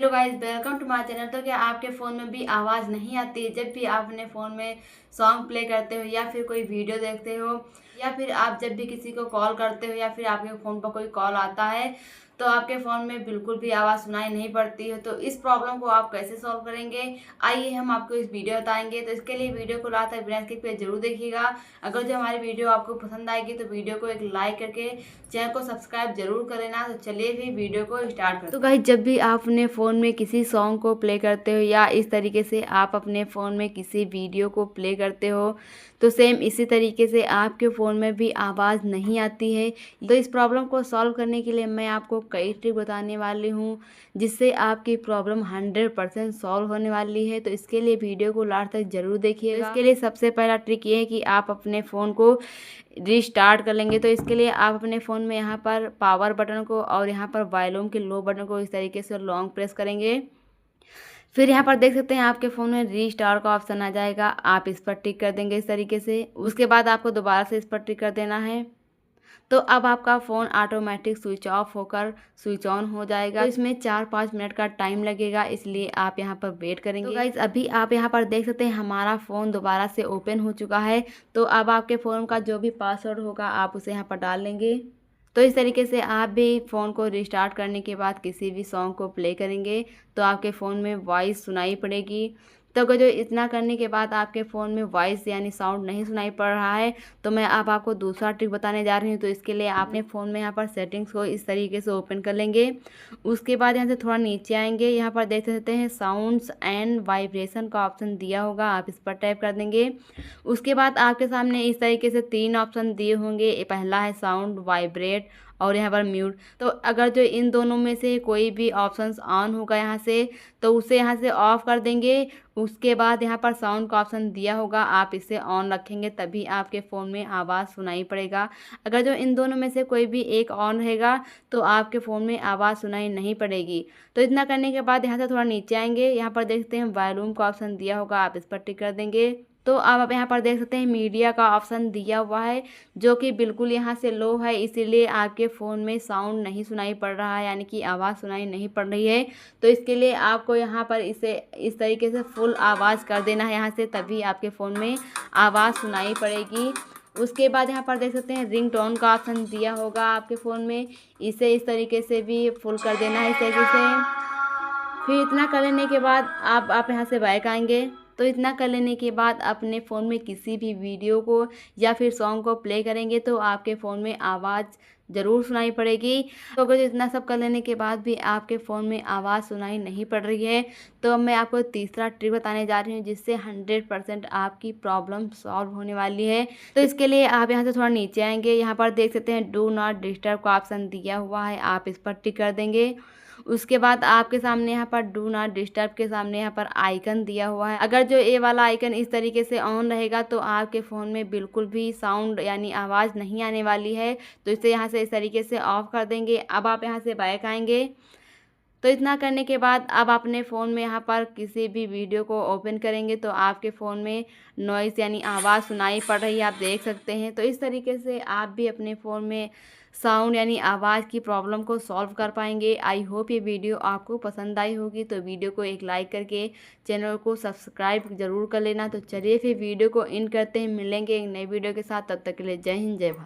Hello guys, welcome to my channel. तो क्या आपके फ़ोन में भी आवाज़ नहीं आती है जब भी आप अपने फ़ोन में सॉन्ग प्ले करते हो या फिर कोई वीडियो देखते हो, या फिर आप जब भी किसी को कॉल करते हो या फिर आपके फ़ोन पर कोई कॉल आता है तो आपके फ़ोन में बिल्कुल भी आवाज़ सुनाई नहीं पड़ती है। तो इस प्रॉब्लम को आप कैसे सॉल्व करेंगे, आइए हम आपको इस वीडियो बताएंगे। तो इसके लिए वीडियो को लास्ट तक बिना स्किप किए जरूर देखिएगा। अगर जो हमारी वीडियो आपको पसंद आएगी तो वीडियो को एक लाइक करके चैनल को सब्सक्राइब जरूर कर लेना। तो चलिए फिर वीडियो को स्टार्ट करते हैं। तो गाइस, जब भी आप अपने फ़ोन में किसी सॉन्ग को प्ले करते हो या इस तरीके से आप अपने फ़ोन में किसी वीडियो को प्ले करते हो तो सेम इसी तरीके से आपके फ़ोन में भी आवाज़ नहीं आती है। तो इस प्रॉब्लम को सॉल्व करने के लिए मैं आपको कई ट्रिक बताने वाली हूँ जिससे आपकी प्रॉब्लम 100% सॉल्व होने वाली है। तो इसके लिए वीडियो को लास्ट तक ज़रूर देखिएगा। तो इसके लिए सबसे पहला ट्रिक ये है कि आप अपने फ़ोन को रीस्टार्ट कर लेंगे। तो इसके लिए आप अपने फ़ोन में यहाँ पर पावर बटन को और यहाँ पर वॉल्यूम के लो बटन को इस तरीके से लॉन्ग प्रेस करेंगे। फिर यहाँ पर देख सकते हैं आपके फ़ोन में रीस्टार्ट का ऑप्शन आ जाएगा, आप इस पर टिक कर देंगे इस तरीके से। उसके बाद आपको दोबारा से इस पर टिक कर देना है। तो अब आपका फ़ोन ऑटोमेटिक स्विच ऑफ होकर स्विच ऑन हो जाएगा। तो इसमें 4-5 मिनट का टाइम लगेगा, इसलिए आप यहाँ पर वेट करेंगे। तो गाइस, अभी आप यहाँ पर देख सकते हैं हमारा फ़ोन दोबारा से ओपन हो चुका है। तो अब आपके फ़ोन का जो भी पासवर्ड होगा आप उसे यहाँ पर डाल लेंगे। तो इस तरीके से आप भी फ़ोन को रिस्टार्ट करने के बाद किसी भी सॉन्ग को प्ले करेंगे तो आपके फ़ोन में वॉइस सुनाई पड़ेगी। तो अगर जो इतना करने के बाद आपके फ़ोन में वॉइस यानी साउंड नहीं सुनाई पड़ रहा है तो मैं अब आपको दूसरा ट्रिक बताने जा रही हूँ। तो इसके लिए आपने फ़ोन में यहाँ पर सेटिंग्स को इस तरीके से ओपन कर लेंगे। उसके बाद यहाँ से थोड़ा नीचे आएंगे, यहाँ पर देख सकते हैं साउंड्स एंड वाइब्रेशन का ऑप्शन दिया होगा, आप इस पर टैप कर देंगे। उसके बाद आपके सामने इस तरीके से 3 ऑप्शन दिए होंगे। पहला है साउंड, वाइब्रेट और यहाँ पर म्यूट। तो अगर जो इन दोनों में से कोई भी ऑप्शंस ऑन होगा यहाँ से तो उसे यहाँ से ऑफ कर देंगे। उसके बाद यहाँ पर साउंड का ऑप्शन दिया होगा, आप इसे ऑन रखेंगे तभी आपके फ़ोन में आवाज़ सुनाई पड़ेगा। अगर जो इन दोनों में से कोई भी एक ऑन रहेगा तो आपके फ़ोन में आवाज़ सुनाई नहीं पड़ेगी। तो इतना करने के बाद यहाँ से थोड़ा नीचे आएंगे, यहाँ पर देखते हैं वॉल्यूम का ऑप्शन दिया होगा, आप इस पर टिक कर देंगे। तो अब आप यहाँ पर देख सकते हैं मीडिया का ऑप्शन दिया हुआ है जो कि बिल्कुल यहाँ से लो है, इसीलिए आपके फ़ोन में साउंड नहीं सुनाई पड़ रहा है, यानी कि आवाज़ सुनाई नहीं पड़ रही है। तो इसके लिए आपको यहाँ पर इसे इस तरीके से फुल आवाज़ कर देना है यहाँ से, तभी आपके फ़ोन में आवाज़ सुनाई पड़ेगी। उसके बाद यहाँ पर देख सकते हैं रिंग टोन का ऑप्शन दिया होगा आपके फ़ोन में, इसे इस तरीके से भी फुल कर देना है इस तरीके से। फिर इतना कर लेने के बाद आप यहाँ से बैक आएंगे। तो इतना कर लेने के बाद अपने फ़ोन में किसी भी वीडियो को या फिर सॉन्ग को प्ले करेंगे तो आपके फ़ोन में आवाज़ ज़रूर सुनाई पड़ेगी। तो अगर इतना सब कर लेने के बाद भी आपके फ़ोन में आवाज़ सुनाई नहीं पड़ रही है तो अब मैं आपको तीसरा ट्रिक बताने जा रही हूँ जिससे 100% आपकी प्रॉब्लम सॉल्व होने वाली है। तो इसके लिए आप यहाँ से थोड़ा नीचे आएंगे, यहाँ पर देख सकते हैं डू नॉट डिस्टर्ब का ऑप्शन दिया हुआ है, आप इस पर टिक कर देंगे। उसके बाद आपके सामने यहाँ पर डू नॉट डिस्टर्ब के सामने यहाँ पर आइकन दिया हुआ है। अगर जो ये वाला आइकन इस तरीके से ऑन रहेगा तो आपके फ़ोन में बिल्कुल भी साउंड यानी आवाज़ नहीं आने वाली है। तो इसे यहाँ से इस तरीके से ऑफ कर देंगे। अब आप यहाँ से बैक आएंगे। तो इतना करने के बाद अब अपने फ़ोन में यहाँ पर किसी भी वीडियो को ओपन करेंगे तो आपके फ़ोन में नॉइज़ यानी आवाज़ सुनाई पड़ रही है, आप देख सकते हैं। तो इस तरीके से आप भी अपने फ़ोन में साउंड यानी आवाज़ की प्रॉब्लम को सॉल्व कर पाएंगे। आई होप ये वीडियो आपको पसंद आई होगी। तो वीडियो को एक लाइक करके चैनल को सब्सक्राइब ज़रूर कर लेना। तो चलिए फिर वीडियो को एंड करते हैं, मिलेंगे एक नई वीडियो के साथ। तब तक के लिए जय हिंद, जय भारत।